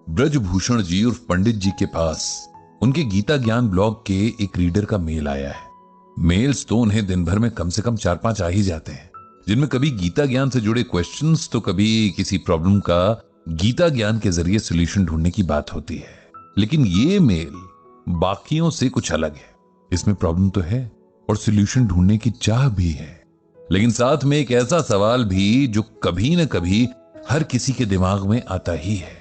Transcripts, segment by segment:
ब्रजभूषण जी उर्फ पंडित जी के पास उनके गीता ज्ञान ब्लॉग के एक रीडर का मेल आया है। मेल्स तो उन्हें दिन भर में कम से कम 4-5 आ ही जाते हैं, जिनमें कभी गीता ज्ञान से जुड़े क्वेश्चंस तो कभी किसी प्रॉब्लम का गीता ज्ञान के जरिए सॉल्यूशन ढूंढने की बात होती है। लेकिन ये मेल बाकियों से कुछ अलग है। इसमें प्रॉब्लम तो है और सॉल्यूशन ढूंढने की चाह भी है, लेकिन साथ में एक ऐसा सवाल भी जो कभी न कभी हर किसी के दिमाग में आता ही है।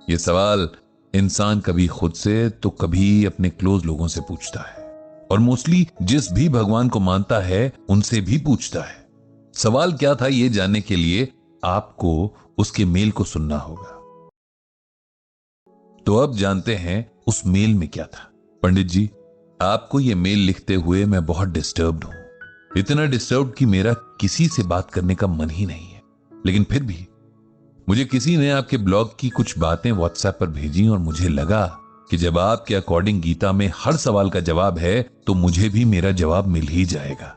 ये सवाल इंसान कभी खुद से तो कभी अपने क्लोज लोगों से पूछता है, और मोस्टली जिस भी भगवान को मानता है उनसे भी पूछता है। सवाल क्या था ये जानने के लिए आपको उसके मेल को सुनना होगा। तो अब जानते हैं उस मेल में क्या था। पंडित जी, आपको यह मेल लिखते हुए मैं बहुत डिस्टर्ब्ड हूं, इतना डिस्टर्ब्ड कि मेरा किसी से बात करने का मन ही नहीं है। लेकिन फिर भी मुझे किसी ने आपके ब्लॉग की कुछ बातें व्हाट्सएप पर भेजी और मुझे लगा कि जब आपके अकॉर्डिंग गीता में हर सवाल का जवाब है तो मुझे भी मेरा जवाब मिल ही जाएगा।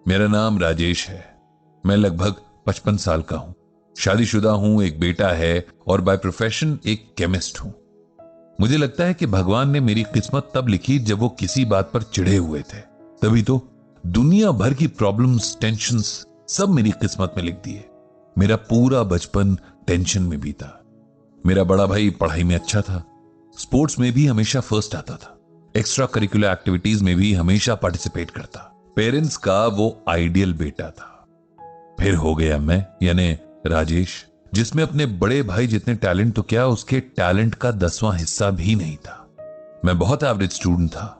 मेरा नाम राजेश है, मैं लगभग 55 साल का हूं, शादीशुदा हूं, एक बेटा है और बाय प्रोफेशन एक केमिस्ट हूं। मुझे लगता है कि भगवान ने मेरी किस्मत तब लिखी जब वो किसी बात पर चिढ़े हुए थे, तभी तो दुनिया भर की प्रॉब्लम्स, टेंशंस सब मेरी किस्मत में लिख दिए। मेरा पूरा बचपन टेंशन में बीता। मेरा बड़ा भाई पढ़ाई में अच्छा था, स्पोर्ट्स में भी हमेशा फर्स्ट आता था, एक्स्ट्रा करिकुलर एक्टिविटीज में भी हमेशा पार्टिसिपेट करता। पेरेंट्स का वो आइडियल बेटा था। फिर हो गया मैं, यानी राजेश, जिसमें अपने बड़े भाई जितने टैलेंट तो क्या, उसके टैलेंट का 10वां हिस्सा भी नहीं था। मैं बहुत एवरेज स्टूडेंट था।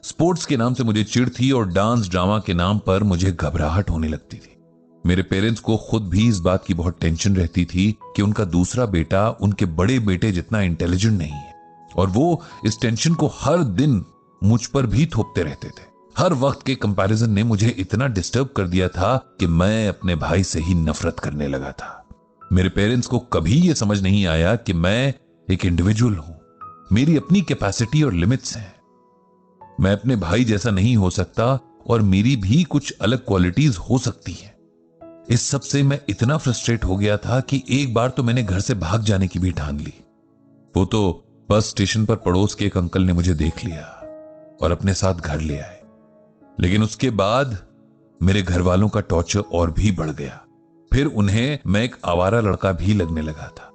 स्पोर्ट्स के नाम से मुझे चिढ़ थी और डांस ड्रामा के नाम पर मुझे घबराहट होने लगती थी। मेरे पेरेंट्स को खुद भी इस बात की बहुत टेंशन रहती थी कि उनका दूसरा बेटा उनके बड़े बेटे जितना इंटेलिजेंट नहीं है, और वो इस टेंशन को हर दिन मुझ पर भी थोपते रहते थे। हर वक्त के कंपैरिजन ने मुझे इतना डिस्टर्ब कर दिया था कि मैं अपने भाई से ही नफरत करने लगा था। मेरे पेरेंट्स को कभी यह समझ नहीं आया कि मैं एक इंडिविजुअल हूं, मेरी अपनी कैपेसिटी और लिमिट्स हैं। मैं अपने भाई जैसा नहीं हो सकता और मेरी भी कुछ अलग क्वालिटीज हो सकती हैं। इस सब से मैं इतना फ्रस्ट्रेट हो गया था कि एक बार तो मैंने घर से भाग जाने की भी ठान ली। वो तो बस स्टेशन पर पड़ोस के एक अंकल ने मुझे देख लिया और अपने साथ घर ले आए। लेकिन उसके बाद मेरे घर वालों का टॉर्चर और भी बढ़ गया। फिर उन्हें मैं एक आवारा लड़का भी लगने लगा था।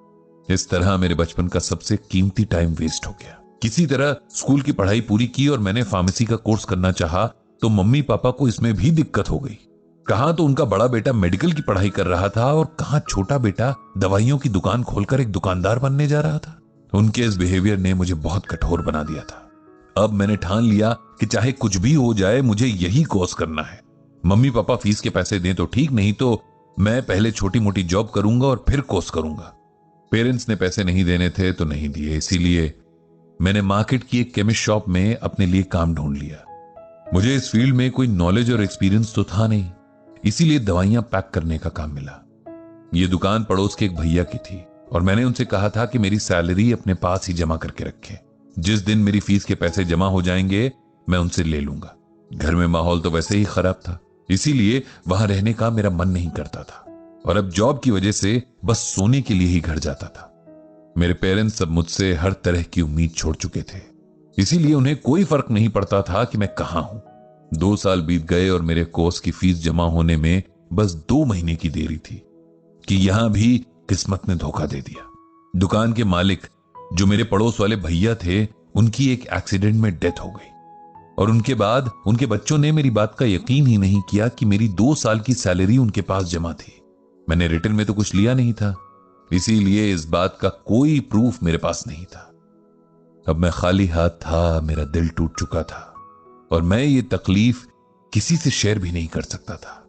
इस तरह मेरे बचपन का सबसे कीमती टाइम वेस्ट हो गया। किसी तरह स्कूल की पढ़ाई पूरी की और मैंने फार्मेसी का कोर्स करना चाहा तो मम्मी पापा को इसमें भी दिक्कत हो गई। कहां तो उनका बड़ा बेटा मेडिकल की पढ़ाई कर रहा था और कहां छोटा बेटा दवाइयों की दुकान खोलकर एक दुकानदार बनने जा रहा था। उनके इस बिहेवियर ने मुझे बहुत कठोर बना दिया था। अब मैंने ठान लिया कि चाहे कुछ भी हो जाए मुझे यही कोर्स करना है। मम्मी पापा फीस के पैसे दें तो ठीक, नहीं तो मैं पहले छोटी मोटी जॉब करूंगा और फिर कोर्स करूंगा। पेरेंट्स ने पैसे नहीं देने थे तो नहीं दिए, इसीलिए मैंने मार्केट की एक केमिस्ट शॉप में अपने लिए काम ढूंढ लिया। मुझे इस फील्ड में कोई नॉलेज और एक्सपीरियंस तो था नहीं, इसीलिए दवाइयां पैक करने का काम मिला। यह दुकान पड़ोस के एक भैया की थी और मैंने उनसे कहा था कि मेरी सैलरी अपने पास ही जमा करके रखें। जिस दिन मेरी फीस के पैसे जमा हो जाएंगे मैं उनसे ले लूंगा। घर में माहौल तो वैसे ही खराब था, इसीलिए वहां रहने का मेरा मन नहीं करता था और अब जॉब की वजह से बस सोने के लिए ही घर जाता था। मेरे पेरेंट्स सब मुझसे हर तरह की उम्मीद छोड़ चुके थे, इसीलिए उन्हें कोई फर्क नहीं पड़ता था कि मैं कहां हूं। 2 साल बीत गए और मेरे कोर्स की फीस जमा होने में बस 2 महीने की देरी थी कि यहां भी किस्मत ने धोखा दे दिया। दुकान के मालिक जो मेरे पड़ोस वाले भैया थे, उनकी एक एक्सीडेंट में डेथ हो गई और उनके बाद उनके बच्चों ने मेरी बात का यकीन ही नहीं किया कि मेरी 2 साल की सैलरी उनके पास जमा थी। मैंने रिटर्न में तो कुछ लिया नहीं था, इसीलिए इस बात का कोई प्रूफ मेरे पास नहीं था। अब मैं खाली हाथ था, मेरा दिल टूट चुका था और मैं ये तकलीफ किसी से शेयर भी नहीं कर सकता था।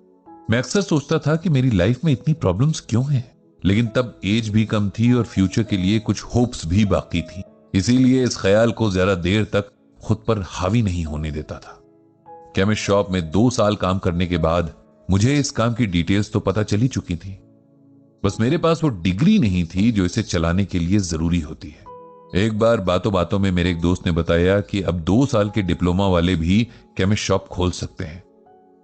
मैं अक्सर सोचता था कि मेरी लाइफ में इतनी प्रॉब्लम्स क्यों हैं, लेकिन तब एज भी कम थी और फ्यूचर के लिए कुछ होप्स भी बाकी थी, इसीलिए इस ख्याल को ज्यादा देर तक खुद पर हावी नहीं होने देता था। केमिस्ट शॉप में 2 साल काम करने के बाद मुझे इस काम की डिटेल्स तो पता चली चुकी थी, बस मेरे पास वो डिग्री नहीं थी जो इसे चलाने के लिए जरूरी होती है। एक बार बातों बातों में मेरे एक दोस्त ने बताया कि अब 2 साल के डिप्लोमा वाले भी केमिस्ट शॉप खोल सकते हैं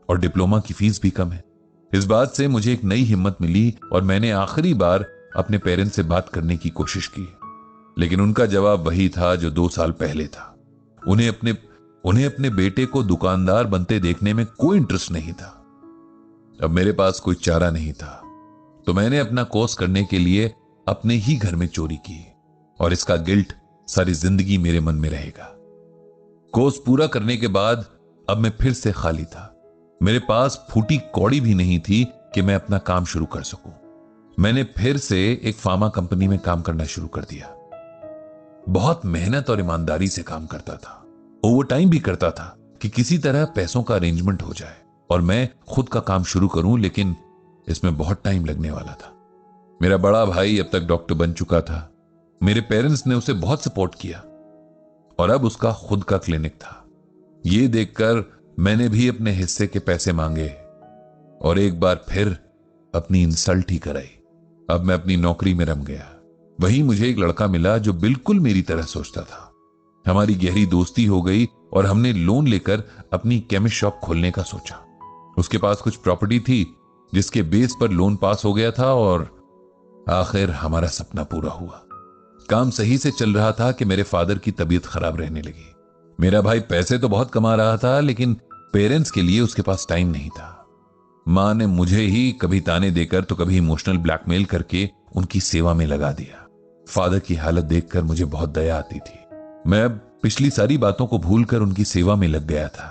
और डिप्लोमा की फीस भी कम है। इस बात से मुझे एक नई हिम्मत मिली और मैंने आखिरी बार अपने पेरेंट्स से बात करने की कोशिश की। लेकिन उनका जवाब वही था जो 2 साल पहले था। उन्हें अपने बेटे को दुकानदार बनते देखने में कोई इंटरेस्ट नहीं था। अब मेरे पास कोई चारा नहीं था, तो मैंने अपना कोर्स करने के लिए अपने ही घर में चोरी की, और इसका गिल्ट सारी जिंदगी मेरे मन में रहेगा। कोर्स पूरा करने के बाद अब मैं फिर से खाली था। मेरे पास फूटी कौड़ी भी नहीं थी कि मैं अपना काम शुरू कर सकूं। मैंने फिर से एक फार्मा कंपनी में काम करना शुरू कर दिया। बहुत मेहनत और ईमानदारी से काम करता था, ओवर टाइम भी करता था कि किसी तरह पैसों का अरेंजमेंट हो जाए और मैं खुद का काम शुरू करूं, लेकिन इसमें बहुत टाइम लगने वाला था। मेरा बड़ा भाई अब तक डॉक्टर बन चुका था। मेरे पेरेंट्स ने उसे बहुत सपोर्ट किया और अब उसका खुद का क्लिनिक था। यह देखकर मैंने भी अपने हिस्से के पैसे मांगे और एक बार फिर अपनी इंसल्ट ही कराई। अब मैं अपनी नौकरी में रम गया। वहीं मुझे एक लड़का मिला जो बिल्कुल मेरी तरह सोचता था। हमारी गहरी दोस्ती हो गई और हमने लोन लेकर अपनी केमिस्ट शॉप खोलने का सोचा। उसके पास कुछ प्रॉपर्टी थी जिसके बेस पर लोन पास हो गया था और आखिर हमारा सपना पूरा हुआ। काम सही से चल रहा था कि मेरे फादर की तबीयत खराब रहने लगी। मेरा भाई पैसे तो बहुत कमा रहा था, लेकिन पेरेंट्स के लिए उसके पास टाइम नहीं था। मां ने मुझे ही कभी ताने देकर तो कभी इमोशनल ब्लैकमेल करके उनकी सेवा में लगा दिया। फादर की हालत देखकर मुझे बहुत दया आती थी। मैं अब पिछली सारी बातों को भूलकर उनकी सेवा में लग गया था।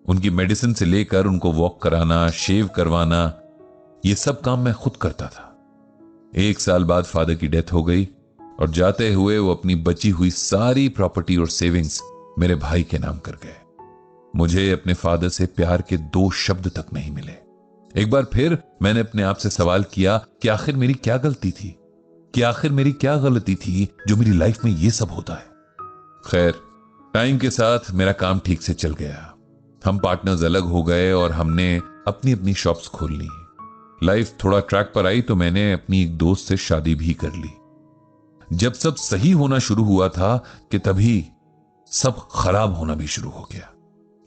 उनकी मेडिसिन से लेकर उनको वॉक कराना, शेव करवाना, ये सब काम मैं खुद करता था। 1 साल बाद फादर की डेथ हो गई और जाते हुए वो अपनी बची हुई सारी प्रॉपर्टी और सेविंग्स मेरे भाई के नाम कर गए। मुझे अपने फादर से प्यार के 2 शब्द तक नहीं मिले। एक बार फिर मैंने अपने आप से सवाल किया कि आखिर मेरी क्या गलती थी, कि आखिर मेरी क्या गलती थी जो मेरी लाइफ में ये सब होता है। खैर, टाइम के साथ मेरा काम ठीक से चल गया। हम पार्टनर्स अलग हो गए और हमने अपनी अपनी शॉप्स खोल ली। लाइफ थोड़ा ट्रैक पर आई तो मैंने अपनी एक दोस्त से शादी भी कर ली। जब सब सही होना शुरू हुआ था कि तभी सब खराब होना भी शुरू हो गया।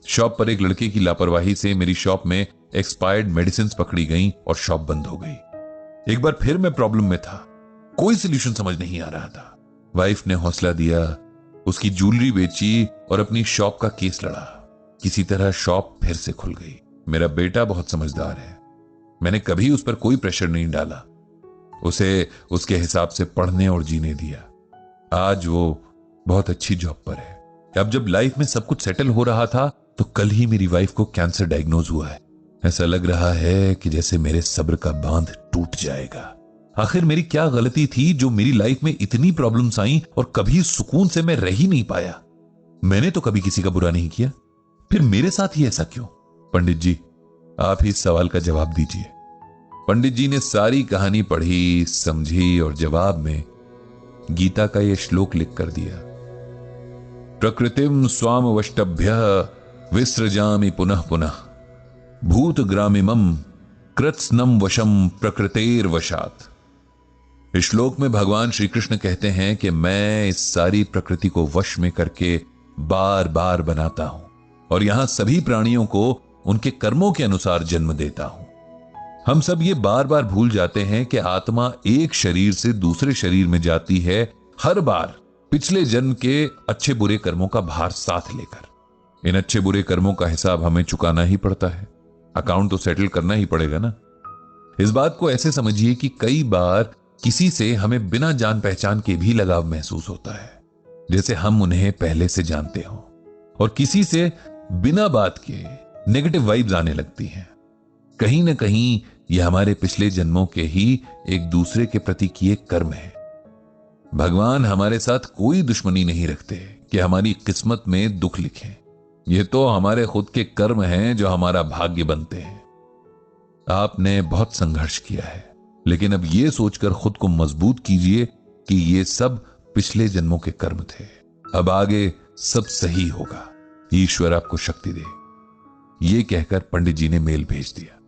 शॉप पर एक लड़के की लापरवाही से मेरी शॉप में एक्सपायर्ड मेडिसिन पकड़ी गई और शॉप बंद हो गई। एक बार फिर मैं प्रॉब्लम में था, कोई सोल्यूशन समझ नहीं आ रहा था। वाइफ ने हौसला दिया, उसकी ज्वेलरी बेची और अपनी शॉप का केस लड़ा। किसी तरह शॉप फिर से खुल गई। मेरा बेटा बहुत समझदार है। मैंने कभी उस पर कोई प्रेशर नहीं डाला, उसे उसके हिसाब से पढ़ने और जीने दिया। आज वो बहुत अच्छी जॉब पर है। अब जब लाइफ में सब कुछ सेटल हो रहा था तो कल ही मेरी वाइफ को कैंसर डायग्नोज हुआ है। ऐसा लग रहा है कि जैसे मेरे सब्र का बांध टूट जाएगा। आखिर मेरी क्या गलती थी जो मेरी लाइफ में इतनी प्रॉब्लम्स आई और कभी सुकून से मैं रह ही नहीं पाया। मैंने तो कभी किसी का बुरा नहीं किया, फिर मेरे साथ ही ऐसा क्यों? पंडित जी, आप ही इस सवाल का जवाब दीजिए। पंडित जी ने सारी कहानी पढ़ी, समझी और जवाब में गीता का यह श्लोक लिख कर दिया। प्रकृतिम स्वामवष्टभ्य विसृजामि पुनः पुनः भूतग्रामिमं कृत्स्नम वशम प्रकृतेर वशात। इस श्लोक में भगवान श्री कृष्ण कहते हैं कि मैं इस सारी प्रकृति को वश में करके बार बार बनाता हूं और यहां सभी प्राणियों को उनके कर्मों के अनुसार जन्म देता हूं। हम सब ये बार बार भूल जाते हैं कि आत्मा एक शरीर से दूसरे शरीर में जाती है, हर बार पिछले जन्म के अच्छे बुरे कर्मों का भार साथ लेकर। इन अच्छे बुरे कर्मों का हिसाब हमें चुकाना ही पड़ता है। अकाउंट तो सेटल करना ही पड़ेगा ना। इस बात को ऐसे समझिए कि कई बार किसी से हमें बिना जान पहचान के भी लगाव महसूस होता है, जैसे हम उन्हें पहले से जानते हो, और किसी से बिना बात के नेगेटिव वाइब्स आने लगती हैं। कहीं ना कहीं यह हमारे पिछले जन्मों के ही एक दूसरे के प्रति किए कर्म है। भगवान हमारे साथ कोई दुश्मनी नहीं रखते कि हमारी किस्मत में दुख लिखें। यह तो हमारे खुद के कर्म हैं जो हमारा भाग्य बनते हैं। आपने बहुत संघर्ष किया है, लेकिन अब यह सोचकर खुद को मजबूत कीजिए कि ये सब पिछले जन्मों के कर्म थे। अब आगे सब सही होगा। ईश्वर आपको शक्ति दे। ये कहकर पंडित जी ने मेल भेज दिया।